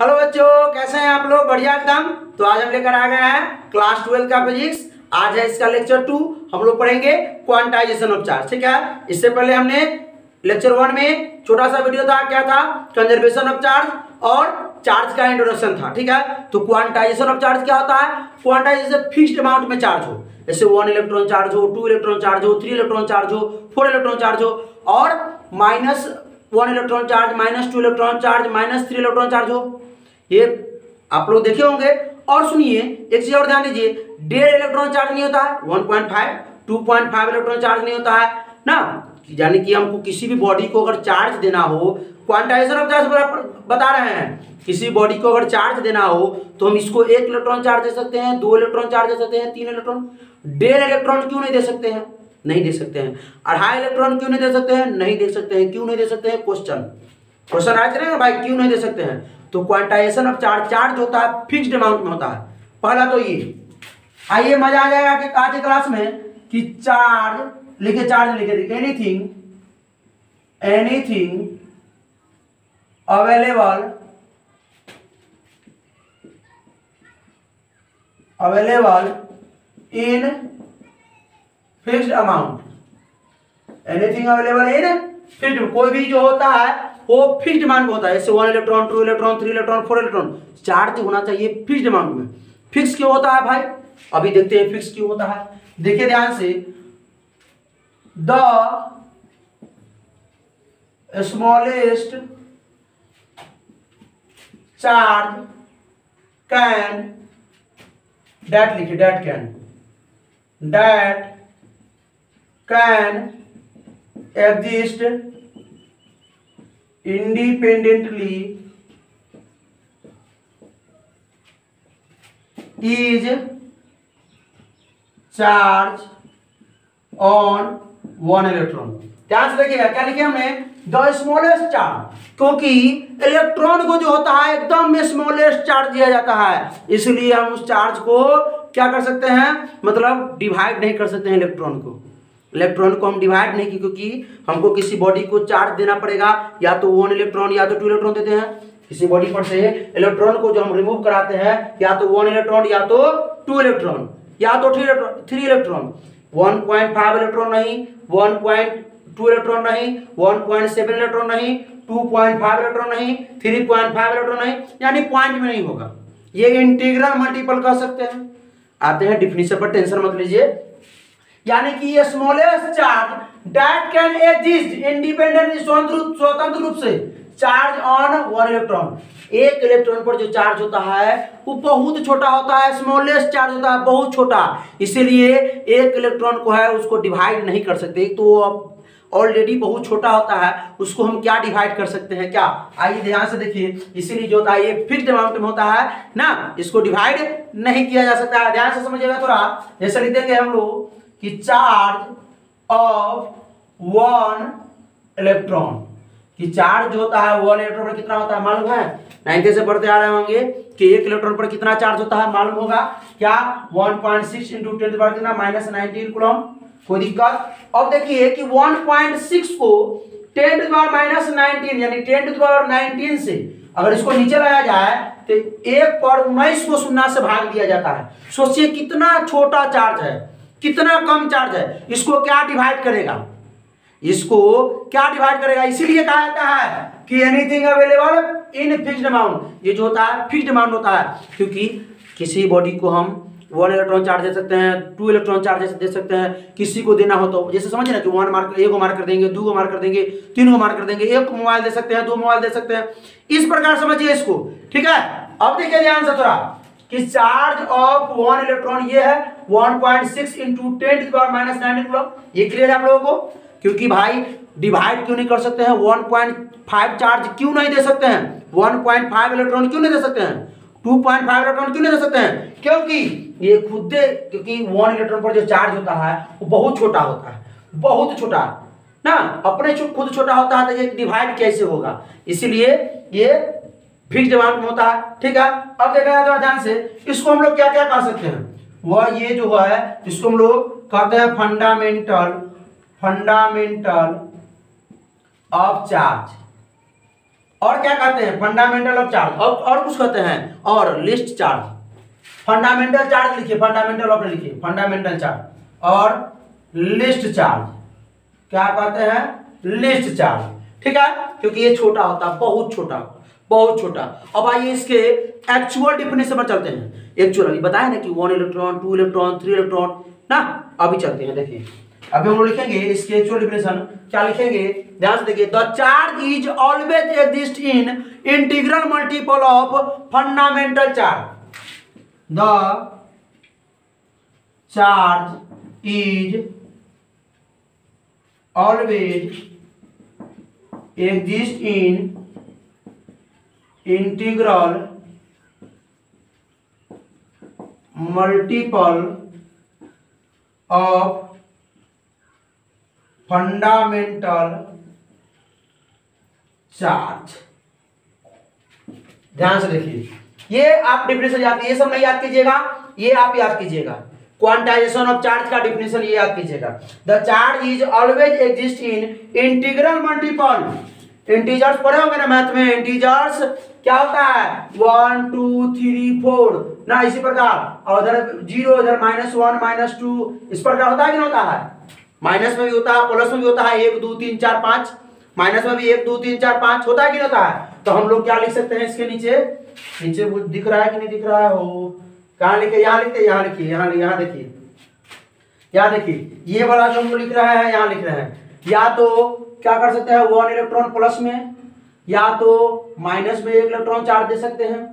Hello बच्चों, कैसे हैं आप लोग? बढ़िया एकदम। तो आज हम लेकर आ गए हैं क्लास 12 का फिजिक्स। आज है इसका लेक्चर 2। हम लोग पढ़ेंगे क्वांटाइजेशन ऑफ चार्ज। ठीक है, इससे पहले हमने लेक्चर 1 में छोटा सा वीडियो था, क्या था? कंजर्वेशन ऑफ चार्ज और चार्ज का इंट्रोडक्शन था। ठीक है, तो क्वांटाइजेशन ऑफ चार्ज क्या होता है? क्वांटाइजेशन फिक्स्ड अमाउंट में चार्ज हो, जैसे 1 इलेक्ट्रॉन चार्ज हो, 2 इलेक्ट्रॉन चार्ज हो, 3 इलेक्ट्रॉन चार्ज हो, 4 इलेक्ट्रॉन चार्ज हो, और -1 electron charge, -2 electron charge, -3 electron charge हो। ये आप लोग देखे होंगे। और सुनिए, एक चीज और ध्यान दीजिए, 1.5 इलेक्ट्रॉन चार्ज नहीं होता है, 1.5, 2.5 इलेक्ट्रॉन चार्ज नहीं होता है ना। यानी कि हमको किसी भी बॉडी को अगर चार्ज देना हो, क्वांटाइजेशन ऑफ चार्ज बता रहे हैं, किसी बॉडी को अगर चार्ज देना हो तो हम इसको 1 इलेक्ट्रॉन चार्ज दे सकते हैं, 2 इलेक्ट्रॉन चार्ज दे सकते हैं, 3 इलेक्ट्रॉन। 1.5 इलेक्ट्रॉन क्यों नहीं दे सकते हैं? नहीं दे सकते हैं। 2.5 इलेक्ट्रॉन क्यों नहीं दे सकते हैं? नहीं दे सकते हैं। क्यों नहीं दे सकते हैं? क्वेश्चन आज रहेगा भाई, क्यों नहीं दे सकते हैं? तो क्वांटाइजेशन ऑफ चार्ज होता है फिक्स्ड अमाउंट में होता है। पहला तो ये, आइए मजा आ जाएगा कि आज की क्लास में कि चार्ज लिखे anything available in fixed amount. Anything available in fixed, कोई भी जो होता है वो फिक्स्ड अमाउंट में होता है, जैसे 1 electron, 2 electron, 3 electron, 4 electron. Charge होना चाहिए फिक्स्ड अमाउंट में। फिक्स क्यों होता है भाई? अभी देखते हैं फिक्स क्यों होता है। देखिए ध्यान से, the smallest charge can, that लिखिए, that can exist independently is charge on 1 electron. ध्यान से देखिएगा, क्या लिखे हमने? द स्मॉलेस्ट चार्ज, क्योंकि इलेक्ट्रॉन को जो होता है एकदम स्मॉलेस्ट चार्ज दिया जाता है, इसलिए हम उस चार्ज को क्या कर सकते हैं, मतलब डिवाइड नहीं कर सकते हैं। इलेक्ट्रॉन को हम डिवाइड नहीं की, क्योंकि हमको किसी बॉडी को चार्ज देना पड़ेगा, या तो 1 इलेक्ट्रॉन या तो 2 इलेक्ट्रॉन देते हैं। किसी बॉडी पर से इलेक्ट्रॉन को जो हम रिमूव कराते हैं, या तो 1 इलेक्ट्रॉन या तो 2 इलेक्ट्रॉन या तो 3 इलेक्ट्रॉन। 1.5 इलेक्ट्रॉन नहीं, 1.2 इलेक्ट्रॉन नहीं, 1.7 इलेक्ट्रॉन नहीं, 2.5 इलेक्ट्रॉन नहीं, 3.5 इलेक्ट्रॉन नहीं, यानी पॉइंट में नहीं होगा। ये इंटीग्रल मल्टीपल कह सकते हैं। आते हैं डिफिनीशन पर, टेंशन मत लीजिए। यानी कि ये smallest charge that can exist independently, स्वतंत्र रूप से चार्ज ऑन 1 इलेक्ट्रॉन। एक इलेक्ट्रॉन पर जो चार्ज होता है वो बहुत छोटा होता है, स्मॉलेस्ट चार्ज होता है, बहुत छोटा। इसीलिए एक इलेक्ट्रॉन को है उसको डिवाइड नहीं कर सकते, तो ऑलरेडी बहुत छोटा होता है, उसको हम क्या डिवाइड कर सकते हैं? क्या? आइए ध्यान से देखिए, इसीलिए जो होता है ये फिक्स्ड अमाउंट में होता है ना, इसको डिवाइड नहीं किया जा सकता है। ध्यान से समझिएगा थोड़ा। जैसे लिख देंगे हम लोग कि चार्ज ऑफ 1 इलेक्ट्रॉन, कि चार्ज जो होता है 1 इलेक्ट्रॉन पर कितना होता है मालूम है? 9th से पढ़ते आ रहे होंगे कि 1 इलेक्ट्रॉन पर कितना चार्ज होता है मालूम होगा क्या? 1.6 × 10⁻⁻19 कूलम। कोई दिक्कत? अब देखिए कि 1.6 को 10⁻⁻19 यानी 10⁻19 से अगर इसको नीचे लाया जाए तो 1 पर 19 को 0 से भाग दिया जाता है। सोचिए कितना छोटा चार्ज है, कितना कम चार्ज है। इसको क्या डिवाइड करेगा? इसीलिए कहा जाता है कि anything available in fixed amount. ये जो होता है फिक्स्ड अमाउंट होता है, क्योंकि किसी बॉडी को हम 1 इलेक्ट्रॉन चार्ज दे सकते हैं, 2 इलेक्ट्रॉन चार्ज दे सकते हैं। किसी को देना हो तो जैसे समझिए ना कि 1 को मार्क कर देंगे, 2 को मार्क कर देंगे, 3 को मार्क कर देंगे, 1 मोबाइल दे सकते हैं, 2 मोबाइल दे सकते हैं। इस प्रकार समझिए इसको। ठीक है, अब देखिए ध्यान से थोड़ा कि चार्ज ऑफ 1 इलेक्ट्रॉन ये है 1.6 × 10⁻⁻19 कूलम। ये क्लियर है आप लोगों को? क्योंकि भाई डिवाइड क्यों नहीं कर सकते हैं? 1.5 चार्ज क्यों नहीं दे सकते हैं? 1.5 इलेक्ट्रॉन क्यों नहीं दे सकते हैं? 2.5 इलेक्ट्रॉन क्यों नहीं दे सकते हैं? क्योंकि ये क्योंकि 1 इलेक्ट्रॉन पर जो चार्ज होता है वो बहुत छोटा होता है, बहुत छोटा ना, अपने खुद छोटा होता है, तो ये डिवाइड कैसे होगा? इसीलिए ये फिक्स्ड अमाउंट में होता है। ठीक है, अब देखा जाए तो ध्यान से, इसको हम लोग क्या क्या कह सकते हैं? वह ये जो है इसको हम लोग कहते हैं फंडामेंटल ऑफ चार्ज और क्या कहते हैं, फंडामेंटल ऑफ चार्ज, और कुछ कहते हैं, और लिस्ट चार्ज। फंडामेंटल चार्ज लिखिए, फंडामेंटल ऑफ लिखिए, फंडामेंटल चार्ज और लिस्ट चार्ज, क्या कहते हैं, लिस्ट चार्ज। ठीक है, क्योंकि ये छोटा होता है, बहुत छोटा, बहुत छोटा। अब आइए इसके एक्चुअल डिफिनेशन पर चलते हैं। एक्चुअल अभी बताया ना कि 1 इलेक्ट्रॉन, 2 इलेक्ट्रॉन, 3 इलेक्ट्रॉन ना, अभी चलते हैं। देखिए अभी हम लोग लिखेंगे इसके एक्चुअल डिफिनेशन, क्या लिखेंगे, ध्यान से देखिए। The charge is always exist in integral multiple of fundamental charge. The charge is always exist in integral multiple of fundamental charge. ध्यान से देखिए, ये आप डिफिनेशन याद, ये सब नहीं याद कीजिएगा, ये आप याद कीजिएगा। क्वांटाइजेशन ऑफ चार्ज का डिफिनेशन ये याद कीजिएगा। The charge is always exist in integral multiple. Integers पढ़े होंगे ना मैथ में, इंटीजर्स क्या होता है, 1 2 3 4 ना, इसी प्रकार, और उधर 0, इधर -1 -2, इस प्रकार होता है कि नहीं होता है। माइनस में भी होता है, प्लस में भी होता है, 1 2 3 4 5, माइनस में भी 1 2 3 4 5 होता है कि नहीं होता है। तो हम लोग क्या लिख सकते हैं इसके नीचे, नीचे वो दिख रहा है कि नहीं दिख रहा है, हो कहाँ लिखे, यहाँ लिखते, यहाँ लिखिए, यहाँ देखिए, यहाँ देखिए, ये वाला जो हम लोग लिख रहा है यहाँ लिख रहे हैं। या तो क्या कर सकते हैं, 1 इलेक्ट्रॉन प्लस में, या तो माइनस में 1 इलेक्ट्रॉन चार्ज दे सकते हैं,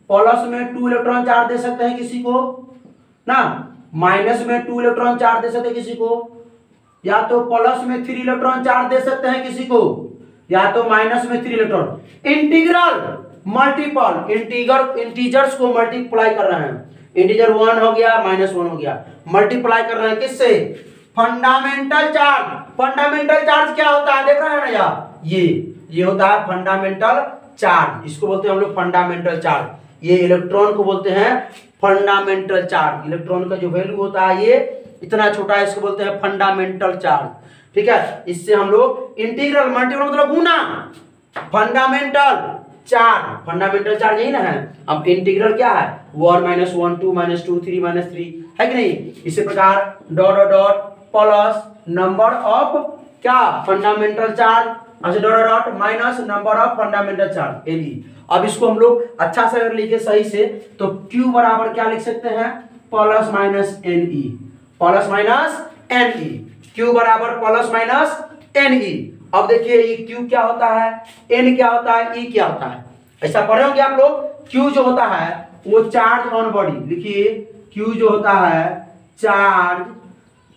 प्लस में 2 इलेक्ट्रॉन चार्ज दे सकते हैं किसी को ना, माइनस में 2 इलेक्ट्रॉन चार्ज दे सकते हैं किसी को, या तो प्लस में 3 इलेक्ट्रॉन चार्ज दे सकते हैं किसी को, या तो माइनस में 3 इलेक्ट्रॉन। इंटीग्रल मल्टीपल, इंटीजर्स को मल्टीप्लाई कर रहे हैं, इंटीजर 1 हो गया, -1 हो गया, मल्टीप्लाई कर रहे हैं किससे, फंडामेंटल चार्ज। फंडामेंटल चार्ज क्या होता है, देख रहे हैं ना यार, ये होता है फंडामेंटल चार्ज, इसको बोलते हैं हम लोग फंडामेंटल चार्ज। ये इलेक्ट्रॉन को बोलते हैं फंडामेंटल चार्ज। इलेक्ट्रॉन का जो वैल्यू होता है ये इतना छोटा है, इसको बोलते हैं फंडामेंटल चार्ज। ठीक है, इससे हम लोग इंटीग्रल, मल्टीपल मतलब गुना, फंडामेंटल चार्ज, फंडामेंटल चार्ज यही ना है। अब इंटीग्रल क्या है, 1 -1 2 -2 3 -3 है कि नहीं। इसी प्रकार dot dot dot plus number of क्या, फंडामेंटल चार्ज, अच्छा dot dot minus number of fundamental charge, Ni। अब इसको हम लोग अच्छा से अगर लिखे सही से, तो Q बराबर क्या लिख सकते हैं, plus minus Ne, plus minus Ne, Q बराबर प्लस माइनस Ne। अब देखिए ये Q क्या होता है, N क्या होता है, E क्या होता है, ऐसा पढ़े होंगे आप लोग। Q जो होता है वो चार्ज ऑन बॉडी, लिखिए Q जो होता है charge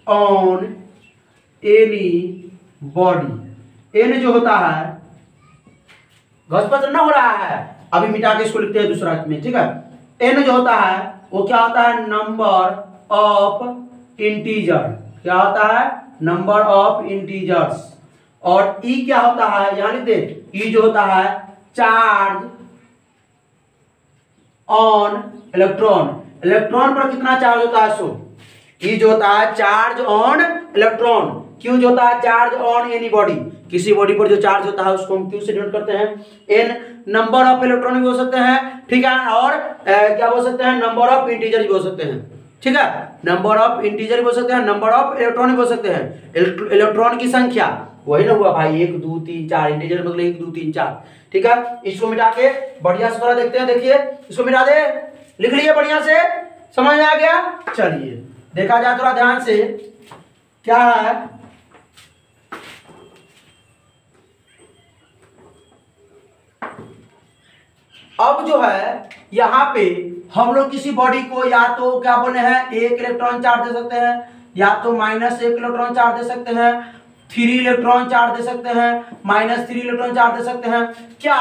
on any body. N जो होता है, घसपच ना हो रहा है, अभी मिटा के इसको लिखते हैं दूसरा में, ठीक है। N जो होता है वो क्या होता है, नंबर ऑफ इंटीजर, क्या होता है, नंबर ऑफ इंटीजर्स। और E क्या होता है, यहां लिख दे, E जो होता है चार्ज ऑन इलेक्ट्रॉन। इलेक्ट्रॉन पर कितना चार्ज होता है, सो E जो होता है चार्ज ऑन इलेक्ट्रॉन। Q जो होता है चार्ज ऑन एनी बॉडी, किसी बॉडी पर जो चार्ज होता है उसको हम Q से डिनोट करते हैं। N नंबर ऑफ इलेक्ट्रॉन भी हो सकते हैं, ठीक है, और क्या बोल सकते हैं, नंबर ऑफ इंटीजर भी हो सकते हैं, ठीक है, नंबर ऑफ इंटीजर भी हो सकते हैं, नंबर ऑफ इलेक्ट्रॉन भी हो सकते हैं। इलेक्ट्रॉन की संख्या वही ना हुआ भाई, 1 2 3 4, इंटीजर मतलब 1 2 3 4, ठीक है। इसको मिटा के बढ़िया से थोड़ा देखते हैं, देखिए इसको मिटा दे, लिख लिए बढ़िया से, समझ में आ गया। चलिए देखा जाए थोड़ा ध्यान से, क्या है, अब जो है यहाँ पे हम लोग किसी बॉडी को या तो क्या बोले हैं, 1 इलेक्ट्रॉन चार्ज दे सकते हैं, या तो -1 इलेक्ट्रॉन चार्ज दे सकते हैं, 3 इलेक्ट्रॉन चार्ज दे सकते हैं, -3 इलेक्ट्रॉन चार्ज दे सकते हैं। क्या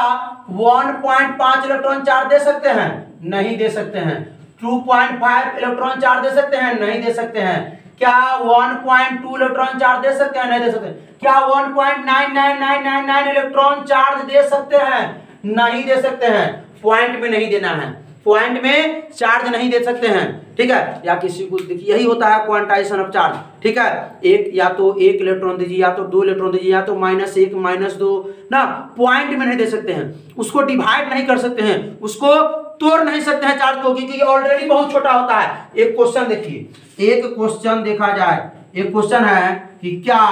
1.5 इलेक्ट्रॉन चार्ज दे सकते हैं, नहीं दे सकते हैं। 2.5 इलेक्ट्रॉन चार्ज दे सकते हैं, नहीं दे सकते हैं। क्या 1.2 इलेक्ट्रॉन चार्ज दे सकते हैं, नहीं दे सकते। क्या 1.99999 इलेक्ट्रॉन चार्ज दे सकते हैं, नहीं दे सकते हैं। पॉइंट में नहीं देना है, पॉइंट में चार्ज नहीं दे सकते हैं, ठीक है। या किसी को देखिए यही होता है क्वांटाइजेशन ऑफ चार्ज, ठीक है। एक या तो एक इलेक्ट्रॉन दीजिए या तो दो इलेक्ट्रॉन दीजिए या तो -1 -2 ना, पॉइंट में नहीं दे सकते हैं, उसको डिवाइड नहीं कर सकते हैं, उसको तोड़ नहीं सकते हैं चार्ज को, क्योंकि ऑलरेडी बहुत छोटा होता है। एक क्वेश्चन देखिए, एक क्वेश्चन देखा जाए, एक क्वेश्चन है कि क्या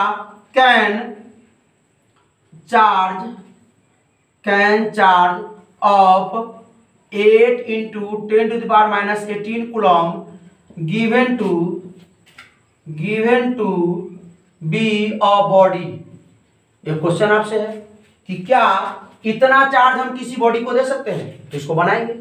can charge of 8 × 10⁻18 coulomb given to be a body। ये क्वेश्चन आपसे है कि क्या इतना चार्ज हम किसी बॉडी को दे सकते हैं, तो इसको बनाएंगे।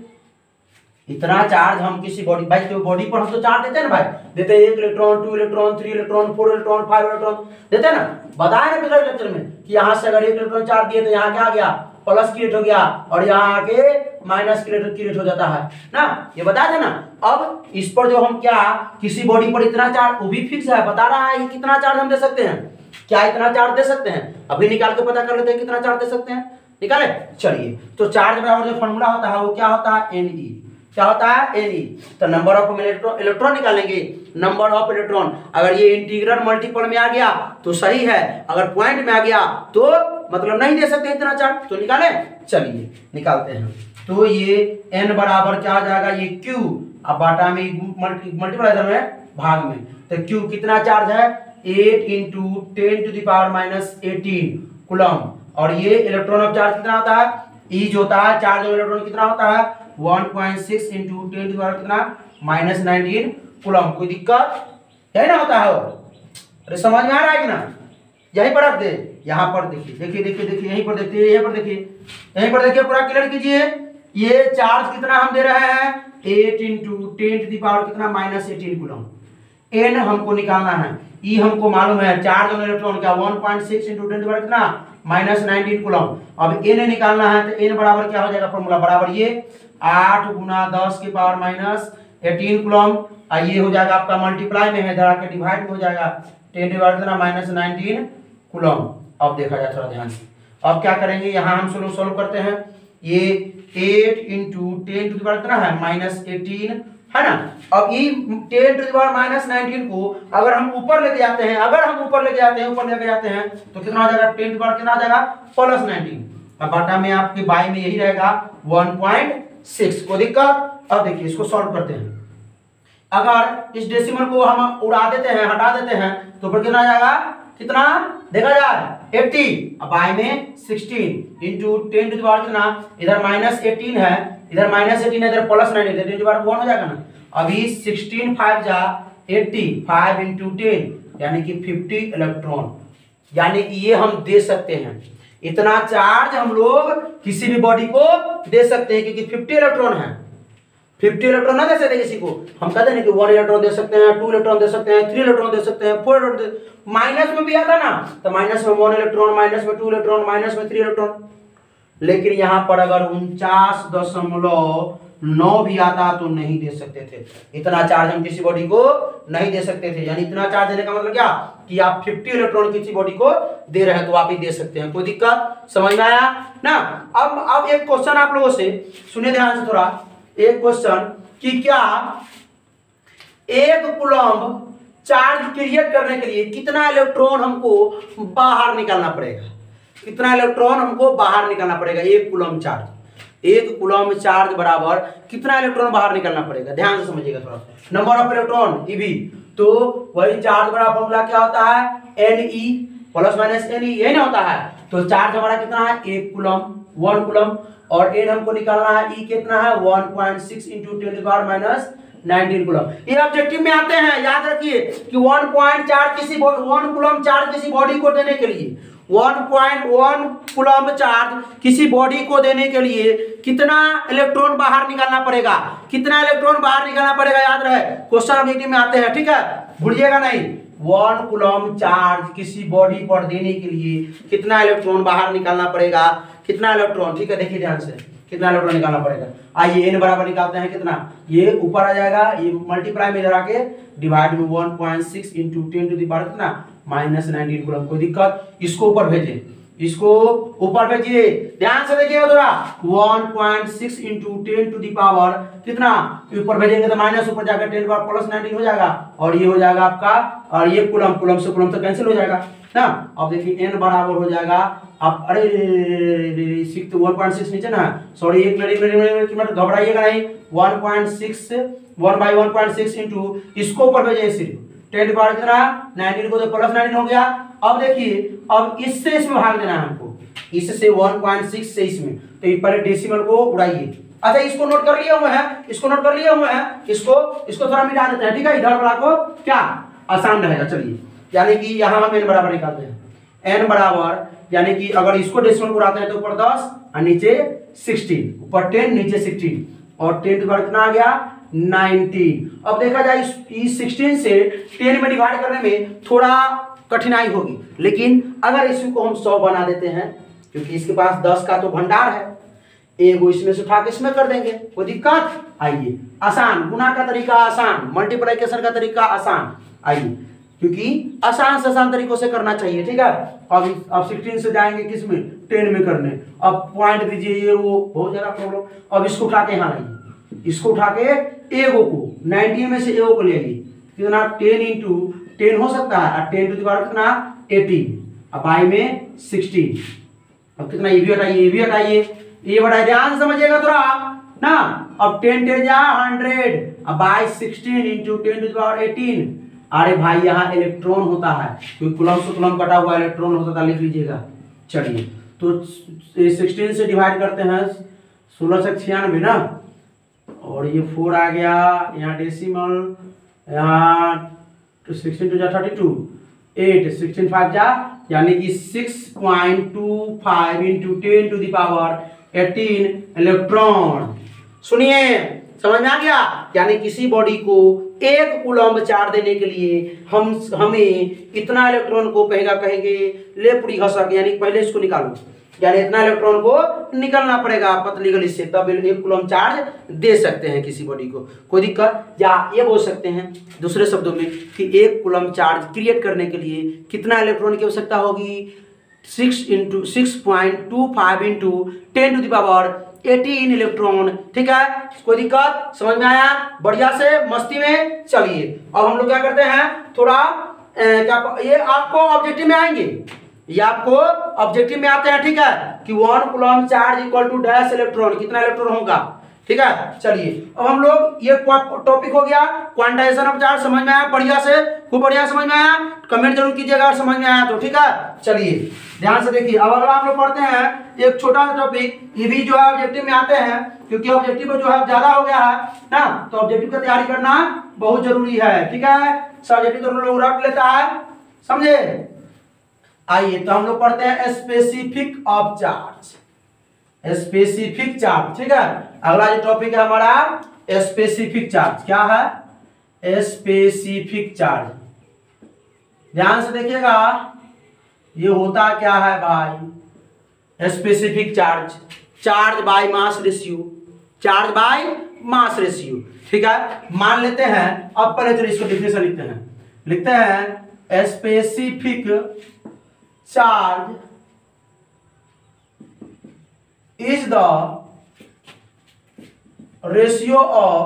इतना चार्ज हम किसी बॉडी, भाई तो बॉडी पर हम तो चार्ज देते हैं ना भाई, देते हैं 1 electron 2 electron 3 electron 4 electron 5 electron देते हैं ना। बताया ना पिछले लेक्चर में कि यहाँ से अगर 1 इलेक्ट्रॉन चार्ज दिए तो यहाँ क्या आ गया, प्लस क्रिएट हो गया, और यहाँ आके माइनस क्रिएट हो जाता है ना, ये बता देना। अब इस पर जो हम क्या किसी बॉडी पर इतना चार्ज, वो भी फिक्स है, बता रहा है कि कितना चार्ज हम दे सकते हैं, क्या इतना चार्ज दे सकते हैं। अभी निकाल के पता कर लेते हैं कितना चार्ज दे सकते हैं, निकाले। चलिए, तो चार्ज बराबर जो फॉर्मूला होता है वो क्या होता है, Ne। क्या होता है, Ne। तो नंबर ऑफ इलेक्ट्रॉन निकालेंगे, नंबर ऑफ इलेक्ट्रॉन। अगर ये इंटीग्रल मल्टीपल में आ गया तो सही है, अगर पॉइंट में आ गया तो मतलब नहीं दे सकते इतना चार्ज, तो निकाले। चलिए निकालते हैं। तो ये n बराबर क्या आ जाएगा, ये q, अब बाटा में मल्टीप्लाई में भाग में, तो q कितना चार्ज है, 8 × 10⁻18 कूलम। और ये इलेक्ट्रॉन ऑफ चार्ज कितना होता है, E जो होता है चार्ज ऑफ इलेक्ट्रॉन कितना होता है, 1.6 × 10 कितना -19 कूलम। कोई दिक्कत यही ना होता है, अरे समझ में आ रहा है कि ना। यहीं पर रख दे, यहाँ पर देखिए देखिए देखिए देखिए, यहीं पर देखिए, यहीं पर देखिए, यहीं पर देखिए, पूरा क्लियर कीजिए। ये चार्ज कितना हम दे रहे हैं, 8 × 10 कितना -18 कूलम। n हमको निकालना है, E हमको मालूम है, चार्ज ऑन इलेक्ट्रॉन का 1.6 × 10 कितना -19 कूलम। अब n निकालना है, तो n बराबर क्या हो जाएगा, फॉर्मूला बराबर ये 8 × 10⁻18 कूलम। ये हो जाएगा आपका मल्टीप्लाई में है, धरा के डिवाइड में हो जाएगा 10 -19 कूलम। अब देखा जाए थोड़ा ध्यान से, अब क्या करेंगे, यहाँ हम सोल्व करते हैं। ये 8 × 10 कितना है -18 है ना। अब ये 10 -19 को अगर हम ऊपर लेके जाते हैं, ऊपर लेके जाते हैं तो कितना हो जाएगा, 10 कितना आ जाएगा +19। अब बाटा में आपके बाई में यही रहेगा 1.6। को दिक्कत। अब देखिए इसको सॉल्व करते हैं। अगर इस डेसिमल को हम उड़ा देते हैं, हटा देते हैं, तो फिर कितना आ जाएगा, कितना देखा जाए 80। अब बाई में 16 × 10 कितना, इधर -18 है, इधर -18 है, इधर +19 है, 10 1 हो जाएगा ना। अभी 16 5 जा 80, 5 × 10 यानी कि 50 इलेक्ट्रॉन, यानी कि ये हम दे सकते हैं। इतना चार्ज हम लोग किसी भी बॉडी को दे सकते हैं, क्योंकि 50 इलेक्ट्रॉन है। 50 इलेक्ट्रॉन ना दे सकते किसी को, हम कहते हैं कि 1 इलेक्ट्रॉन दे सकते हैं, 2 इलेक्ट्रॉन दे सकते हैं, 3 इलेक्ट्रॉन दे सकते हैं, 4 इलेक्ट्रॉन। माइनस में भी आता ना, तो माइनस में 1 इलेक्ट्रॉन, माइनस में 2 इलेक्ट्रॉन, माइनस में 3 इलेक्ट्रॉन। लेकिन यहाँ पर अगर 49.9 भी आता तो नहीं दे सकते थे। इतना चार्ज हम किसी बॉडी को नहीं दे सकते थे। यानी इतना चार्ज देने का मतलब क्या, कि आप 50 इलेक्ट्रॉन किसी बॉडी को दे रहे हैं तो आप ही दे सकते हैं। कोई दिक्कत, समझ में आया ना। अब एक क्वेश्चन आप लोगों से सुनिए ध्यान से थोड़ा, एक क्वेश्चन कि क्या 1 कूलम चार्ज क्रिएट करने के लिए कितना इलेक्ट्रॉन हमको बाहर निकालना पड़ेगा, कितना इलेक्ट्रॉन हमको बाहर निकालना पड़ेगा। 1 कूलम चार्ज बराबर कितना इलेक्ट्रॉन बाहर निकालना पड़ेगा, ध्यान से समझिएगा थोड़ा। नंबर ऑफ इलेक्ट्रॉन EV, तो वही चार्ज बराबर फॉर्मूला क्या होता है, Ne ± Ne, यही ना होता है। तो चार्ज हमारा कितना है, 1 कूलम, और n हमको निकालना है, E कितना है 1.6 × 10 -19 कूलम। ये ऑब्जेक्टिव में आते हैं, याद रखिए कि 1 कूलम चार्ज किसी बॉडी को देने के लिए, 1.1 कूलम चार्ज किसी बॉडी को देने के लिए कितना इलेक्ट्रॉन बाहर निकालना पड़ेगा, याद रहे। क्वेश्चन ऑब्जेक्टिव में आते हैं, ठीक है, भूलिएगा नहीं। 1 कूलम चार्ज किसी बॉडी पर देने के लिए कितना इलेक्ट्रॉन बाहर निकालना पड़ेगा, कितना इलेक्ट्रॉन, ठीक है, देखिए ध्यान से कितना इलेक्ट्रॉन निकालना पड़ेगा। आइए n बराबर निकालते हैं, कितना, ये ऊपर आ जाएगा, ये मल्टीप्लाई में इधर आके डिवाइड में 1.6 × 10 कितना -19 कूलम। कोई दिक्कत, इसको ऊपर भेजें, इसको ऊपर भेजिए, ध्यान से देखिएगा थोड़ा। 1.6 इंटू 10 टू दी पावर कितना, ऊपर भेजेंगे तो माइनस, ऊपर जाकर 10 पावर प्लस 19 हो जाएगा, और ये हो जाएगा आपका, और ये कुलम, कुलम से कुलम तो कैंसिल हो जाएगा ना। अब देखिए n बराबर हो जाएगा आप, अरे 1.6 नीचे ना, सॉरी एक मिनट घबराइएगा नहीं, 1.6 1/1.6 इंटू इसको ऊपर भेजिए, सिर्फ 10 पावर कितना 19 को तो प्लस 19 हो गया। अब देखिए, अब इससे इसमें भाग देना है हमको, इससे 1.6 से इसमें, तो ये पहले डेसिमल को उड़ाइए। अच्छा इसको नोट कर लिए हुए हैं, इसको नोट कर लिए हुए हैं, इसको थोड़ा मिटा देते हैं, ठीक है, इधर वाला को क्या आसान रहेगा। चलिए, यानी कि यहाँ हम n बराबर निकालते हैं, n बराबर यानी कि अगर इसको डेसिमल उड़ाते हैं तो ऊपर 10 और नीचे 16, ऊपर 10 नीचे 16, और 10 के बाद कितना आ गया 19। अब देखा जाए इस 16 से 10 में डिवाइड करने में थोड़ा कठिनाई होगी, लेकिन अगर इसको हम 100 बना देते हैं, क्योंकि इसके पास 10 का तो भंडार है, एगो इसमें से उठा के इसमें कर देंगे, कोई दिक्कत। आइए, आसान, गुना का तरीका आसान, मल्टीप्लिकेशन का तरीका आसान, आइए, क्योंकि आसान से आसान तरीकों से करना चाहिए, ठीक है। अब 16 से जाएंगे किस में, 10 में करने, अब पॉइंट दीजिए, ये वो बहुत ज्यादा प्रॉब्लम। अब इसको उठा के यहाँ लाइए, इसको उठा के एगो को 90 में से एगो को ले आइए, कितना 10 इंटू 10 हो सकता है, और 10 टू द पावर कितना 18, अब बाई में 16, अब कितना ये भी हटाइए, ये भी हटाइए, ये बढ़ाइए, ध्यान समझिएगा थोड़ा ना। अब 10 10 जा 100, अब by 16 into 10 to the power 18। अरे भाई यहाँ इलेक्ट्रॉन होता है, क्योंकि कुलम से कुलम कटा हुआ इलेक्ट्रॉन होता था, लिख लीजिएगा। चलिए, तो 16 से डिवाइड करते हैं 16 से 96 ना, और ये 4 आ गया, यहाँ डेसिमल, यहाँ 16 टू जा 32, 8 16 5 जा, यानी कि 6.25 into 10 to the power 18 electron. सुनिए, समझ में आ गया, यानी किसी बॉडी को 1 कूलम्ब चार्ज देने के लिए हमें इतना इलेक्ट्रॉन को कहेंगे ले पूरी घसक, यानी पहले इसको निकालो, यानी इतना इलेक्ट्रॉन को निकलना पड़ेगा पतली गली से, तब 1 कूलम्ब चार्ज दे सकते हैं किसी बॉडी को, कोई दिक्कत। या ये बोल सकते हैं दूसरे शब्दों में कि 1 कूलम्ब चार्ज क्रिएट करने के लिए कितना इलेक्ट्रॉन की आवश्यकता होगी, 6.25 into 10 to the power 18 electron, ठीक है। कोई दिक्कत, समझ में आया, बढ़िया से मस्ती में। चलिए, अब हम लोग क्या करते हैं, थोड़ा क्या, ये आपको ऑब्जेक्टिव में आएंगे, ये आपको ऑब्जेक्टिव में आते हैं, ठीक है, कि 1 coulomb charge equal to dash electron, कितना इलेक्ट्रॉन होगा, ठीक है। चलिए, अब हम लोग, ये टॉपिक हो गया क्वांटाइजेशन ऑफ चार्ज, समझ में आया बढ़िया से, खूब बढ़िया समझ में आया, कमेंट जरूर कीजिएगा अगर समझ में आया तो, ठीक है। चलिए, ध्यान से देखिए, अब अगर हम लोग पढ़ते हैं एक छोटा सा टॉपिक, ये भी जो है ऑब्जेक्टिव में आते हैं, क्योंकि ऑब्जेक्टिव जो है ज्यादा हो गया है ना, तो ऑब्जेक्टिव की तैयारी करना बहुत जरूरी है, ठीक है। सब्जेक्टिव तो लोग रट लेता है, समझे। आइए, तो हम लोग पढ़ते हैं specific of charge, specific charge, ठीक है। अगला जो टॉपिक है हमारा स्पेसिफिक चार्ज, क्या है, स्पेसिफिक चार्ज। ध्यान से देखिएगा, ये होता क्या है भाई, specific charge, charge by mass ratio, charge by mass ratio, ठीक है। मान लेते हैं, अब पहले तो इसको डिफिनेशन लिखते हैं specific charge is the ratio of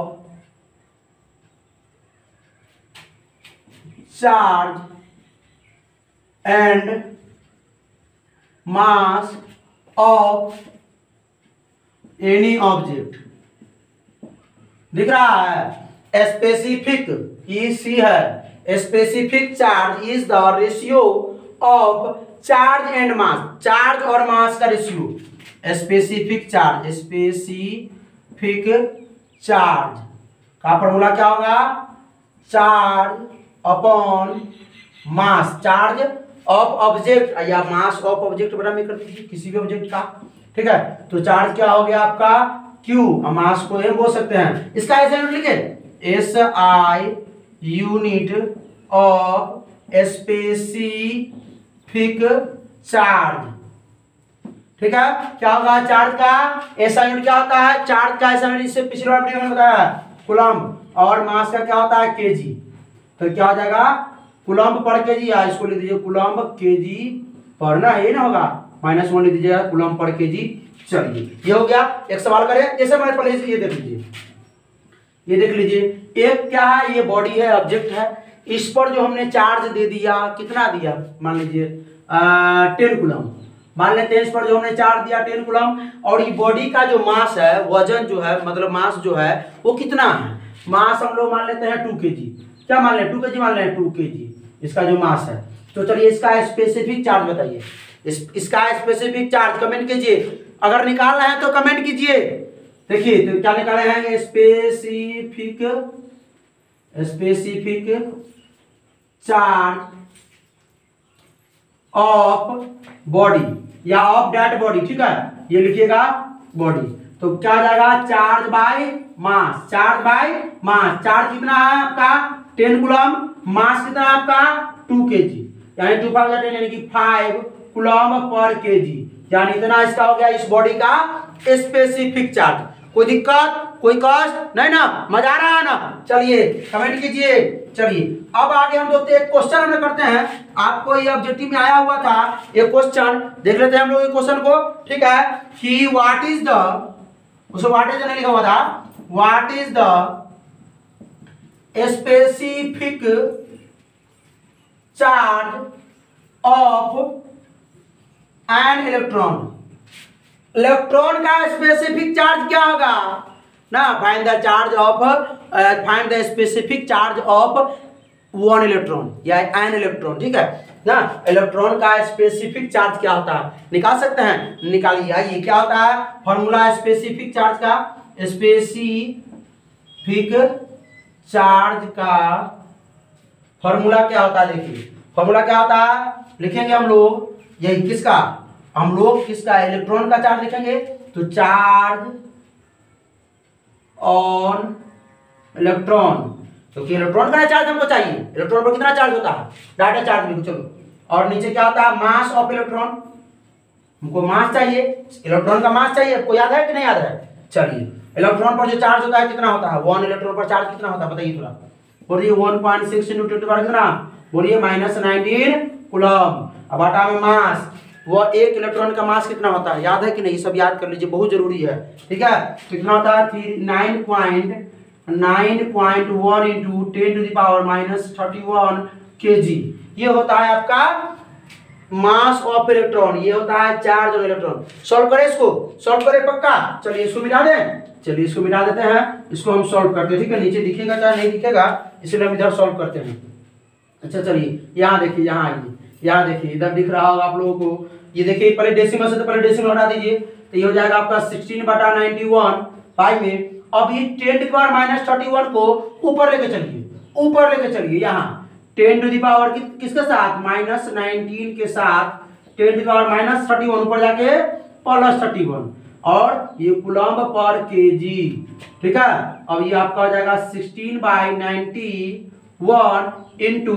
charge and mass of any object। दिख रहा है, स्पेसिफिक EC है, specific charge is the ratio of charge and mass, charge और मास का ratio. Specific charge, specific charge का फॉर्मूला क्या होगा, charge upon mass, charge of object या मास ऑफ ऑब्जेक्ट बड़ा में कर दीजिए किसी भी ऑब्जेक्ट का, ठीक है। तो चार्ज क्या हो गया आपका Q, मास को M बोल सकते हैं, इसका ऐसे यूनिट लिखे SI unit of specific charge, ठीक है। क्या होगा चार्ज का ऐसा यूनिट, क्या होता है चार्ज का ऐसा यूनिट, इससे पिछले वाले वीडियो में बताया है कूलम्ब, और मास का क्या होता है केजी। तो क्या हो जाएगा कूलम्ब पर केजी, या इसको लिख दीजिए कूलम्ब केजी पर, ना ये ना होगा -1 लिख दीजिएगा कूलम पर केजी। चलिए ये हो गया। एक सवाल करें, जैसे मैंने पहले ये देख लीजिए, ये देख लीजिए, एक क्या है, ये बॉडी है, ऑब्जेक्ट है, इस पर जो हमने चार्ज दे दिया, कितना दिया, मान लीजिए 10 कूलम, मान लेते हैं इस पर जो हमने चार्ज दिया 10 कूलम, और ये बॉडी का जो मास है, वजन जो है, मतलब मास जो है वो कितना है, मास हम लोग मान लेते हैं 2 kg, क्या मान लें 2 kg मान लें 2 kg इसका जो मास है। तो चलिए इसका स्पेसिफिक चार्ज बताइए, इसका स्पेसिफिक चार्ज कमेंट कीजिए, अगर निकालना है तो कमेंट कीजिए। देखिए तो क्या निकाले हैं, स्पेसिफिक चार्ज ऑफ बॉडी या ऑफ दैट बॉडी, ठीक है, ये लिखिएगा बॉडी। तो क्या आ जाएगा, charge by mass, charge by mass, charge कितना है आपका 10 कूलम, मास कितना है आपका 2 kg, यानी 2 5 10 यानी कि 5 कूलम पर केजी, यानी इतना इसका हो गया इस बॉडी का स्पेसिफिक चार्ज। कोई दिक्कत, कोई कष्ट नहीं ना, मजा आ रहा है ना। चलिए कमेंट कीजिए। चलिए अब आगे हम दोस्तों एक क्वेश्चन हम करते हैं, आपको ये ऑब्जेक्टिव में आया हुआ था, ये क्वेश्चन देख लेते हैं हम लोग ये क्वेश्चन को, ठीक है, कि व्हाट इज द, उसको व्हाट इज नहीं लिखा हुआ था, what is the specific charge of an electron, electron का स्पेसिफिक चार्ज क्या होगा ना, find the charge of, find the specific charge of 1 electron या एन इलेक्ट्रॉन, ठीक है ना। इलेक्ट्रॉन का स्पेसिफिक चार्ज क्या होता है, निकाल सकते हैं, निकालिए। ये क्या होता है फॉर्मूला स्पेसिफिक चार्ज का, स्पेसिफिक चार्ज का फॉर्मूला क्या होता है, देखिए फॉर्मूला क्या होता है, लिखेंगे हम लोग, यही किसका, हम लोग किसका, इलेक्ट्रॉन का चार्ज लिखेंगे, तो चार्ज ऑन इलेक्ट्रॉन, क्योंकि इलेक्ट्रॉन का चार्ज हमको चाहिए, इलेक्ट्रॉन पर कितना चार्ज होता है, डाटा चार्ज लिखो चलो। और नीचे क्या होता है, मास ऑफ इलेक्ट्रॉन, हमको मास चाहिए, इलेक्ट्रॉन का मास चाहिए, आपको याद है कि नहीं याद है। चलिए इलेक्ट्रॉन पर जो चार्ज होता है कितना होता है, 1 इलेक्ट्रॉन पर चार्ज कितना होता है बताइए थोड़ा, बोलिए 1.6 × 10⁻⁻, कितना बोलिए -19 कूलम। अब आटा में मास, वो 1 इलेक्ट्रॉन का मास कितना होता है, याद है कि नहीं, सब याद कर लीजिए, बहुत जरूरी है, ठीक है। कितना होता है 9.1 × 10⁻31 kg, ये होता है आपका मास ऑफ इलेक्ट्रॉन, ये होता है चार्ज ऑफ इलेक्ट्रॉन। सॉल्व करें इसको, सॉल्व करें पक्का। चलिए इसको मिटा दें, चलिए इसको मिटा देते हैं, इसको हम सॉल्व करते हैं, ठीक है, नीचे दिखेगा चाहे नहीं दिखेगा, इसलिए हम इधर सॉल्व करते हैं। अच्छा चलिए यहाँ देखिए, यहाँ आइए, यहाँ देखिए, इधर दिख रहा होगा आप लोगों को, ये देखिए पहले डेसिमल से, तो पहले डेसिमल हटा दीजिए, तो ये हो जाएगा आपका 16/91 पाई में। अब ये 10⁻31 को ऊपर लेके चलिए, ऊपर लेके चलिए, यहाँ 10 किसके साथ, -19 के साथ 10⁻31 ऊपर जाके +31, और ये कूलम पर केजी, ठीक है। अब ये आपका हो जाएगा 16/91 इंटू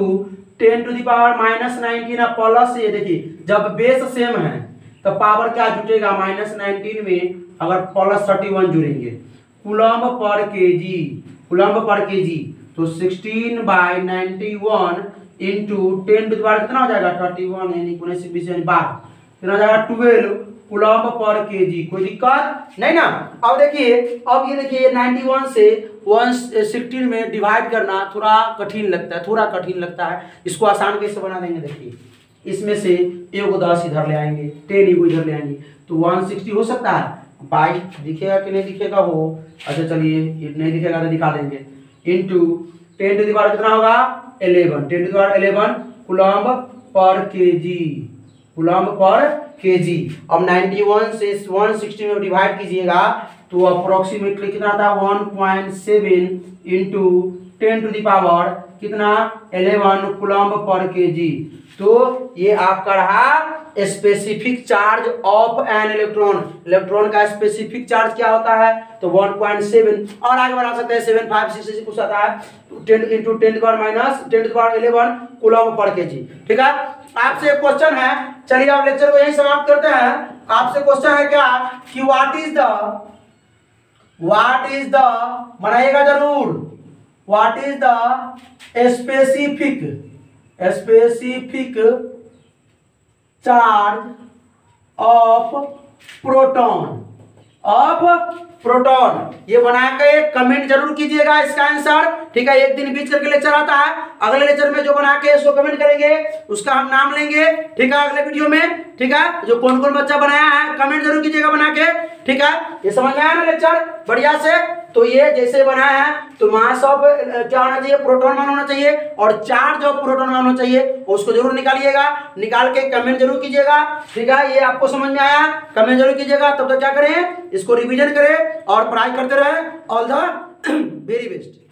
10⁻−19 प्लस, ये देखिए जब बेस सेम है तो पावर क्या जुटेगा, -19 में अगर +31 जुड़ेंगे, coulomb per KG, coulomb per KG, तो 16/91 इंटू 10 कितना हो जाएगा 31 यानी 19 20 यानी 12, कितना हो जाएगा 12 कूलम पर केजी। कोई दिक्कत नहीं ना। अब देखिए, अब ये देखिए 91 से 116 में डिवाइड करना थोड़ा कठिन लगता है, थोड़ा कठिन लगता है, इसको आसान कैसे बना देंगे, देखिए इसमें से एगो 10 इधर ले आएंगे, 10 एगो इधर ले आएंगे, तो 160 हो सकता है, 22 दिखेगा कि नहीं दिखेगा वो, अच्छा चलिए ये नहीं दिखेगा तो दिखा देंगे, इंटू 10 कितना होगा 11, 10 coulomb per KG, coulomb per KG. अब 91 से 160 में डिवाइड कीजिएगा तो अप्रोक्सीमेटली कितना आता है 1.7 इंटू 10⁻, कितना 11 कूलम पर केजी। तो ये आपका रहा specific charge of an electron, electron का स्पेसिफिक चार्ज क्या होता है तो 1.7, और आगे बढ़ा सकते हैं 7 5 6 से कुछ आता है 10 इंटू 10⁻11 कूलम पर केजी, ठीक है। आपसे एक क्वेश्चन है, चलिए आप लेक्चर को यहीं समाप्त करते हैं। आपसे क्वेश्चन है क्या कि व्हाट इज द बनाइएगा जरूर, what is the specific charge of proton ये बना के कमेंट जरूर कीजिएगा इसका आंसर, ठीक है। एक दिन बीच करके लेक्चर आता है, अगले लेक्चर में जो बना के इसको कमेंट करेंगे उसका हम नाम लेंगे, ठीक है, अगले वीडियो में, ठीक है। जो कौन कौन बच्चा बनाया है कमेंट जरूर कीजिएगा बना के, ठीक है। ये समझ में आया ना लेक्चर बढ़िया से। तो ये जैसे बनाया है तो मास ऑफ क्या होना चाहिए, प्रोटॉन मान होना चाहिए, और चार्ज ऑफ प्रोटॉन मान होना चाहिए, उसको जरूर निकालिएगा, निकाल के कमेंट जरूर कीजिएगा, ठीक है। ये आपको समझ में आया, कमेंट जरूर कीजिएगा। तब तक क्या करें, इसको रिवीजन करें और पढ़ाई करते रहे। All the very best.